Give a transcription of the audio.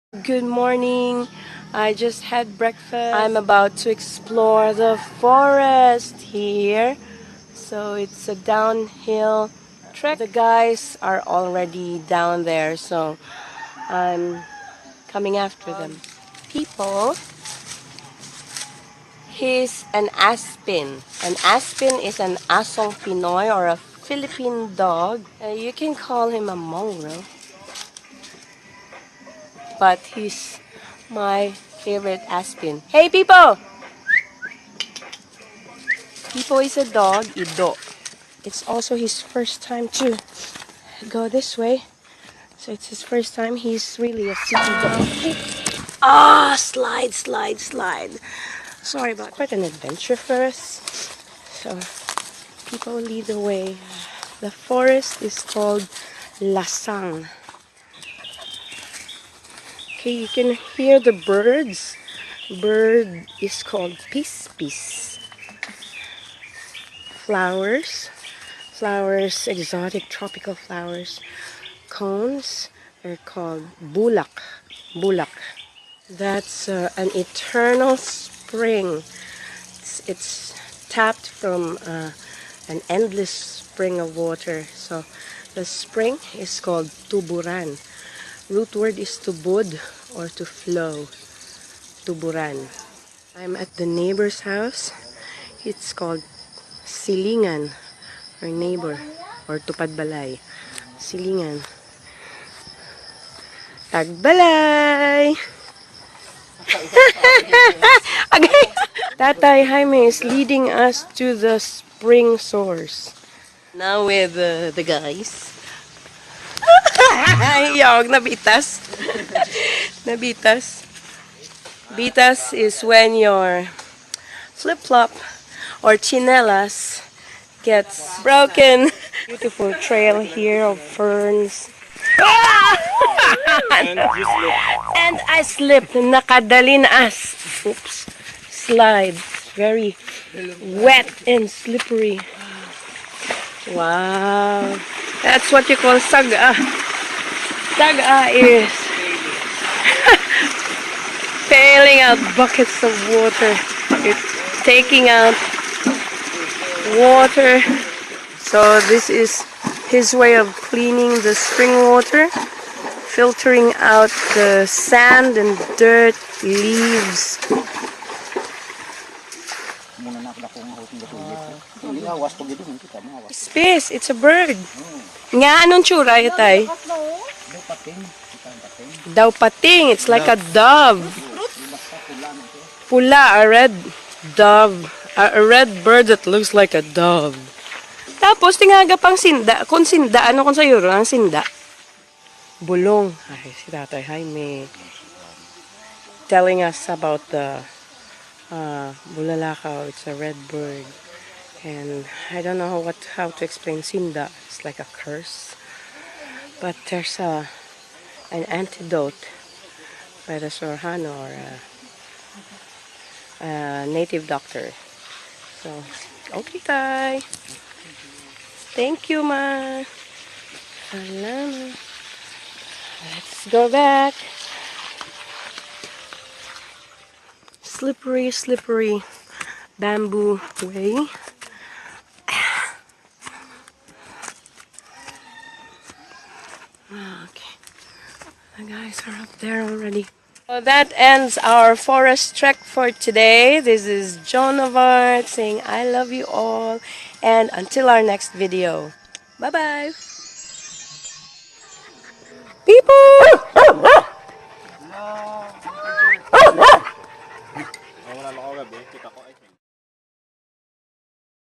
Good morning. I just had breakfast. I'm about to explore the forest here. So it's a downhill trek. The guys are already down there, so I'm coming after them. Pipo, he's an aspin. An aspin is an asong Pinoy or a Philippine dog. You can call him a mongrel, but he's my favorite aspin. Hey, Pipo! Pipo is a dog, Ido. It's also his first time to go this way. So it's his first time. He's really a city dog. Ah, slide, slide, slide. Sorry about quite an adventure for us. So Pipo lead the way. The forest is called Lasang. Okay, you can hear the birds. Bird is called Pispis. Flowers, exotic tropical flowers. Cones are called bulak. That's an eternal spring. It's tapped from an endless spring of water. So the spring is called tuburan. Root word is tubod or to flow. Tuburan. I'm at the neighbor's house. It's called Silingan, or neighbor, or tupad balay. Silingan. Tagbalay! Agay! Tatay Jaime is leading us to the spring source. Now with the guys. Yog, nabitas. Nabitas. Bitas is when your flip-flop or chinelas gets broken. Beautiful trail here of ferns. And I slipped. Nakadalin-as. Oops. Slide. Very wet and slippery. Wow. That's what you call saga. Saga is bailing out buckets of water. It's taking out water. So this is his way of cleaning the spring water, filtering out the sand and dirt, leaves. Space, it's a bird. Nga, anong tsura yun, tay? Daw pating. It's like a dove. Pula, a red dove. A red bird that looks like a dove. Tapos, tingaga pang sinda. Kung sinda, ano kung sayuro ang sinda? Bulong. Ay, si Tatay Jaime. Telling us about the bulalakaw. It's a red bird. And I don't know how to explain sinda. It's like a curse. But there's an antidote by the Sorhano or a native doctor. So, okay, tay. Thank you, ma. Salamat. Let's go back. Slippery, slippery bamboo way. Okay. The guys are up there already. So that ends our forest trek for today. This is Joan of Art saying I love you all. And until our next video. Bye-bye. People!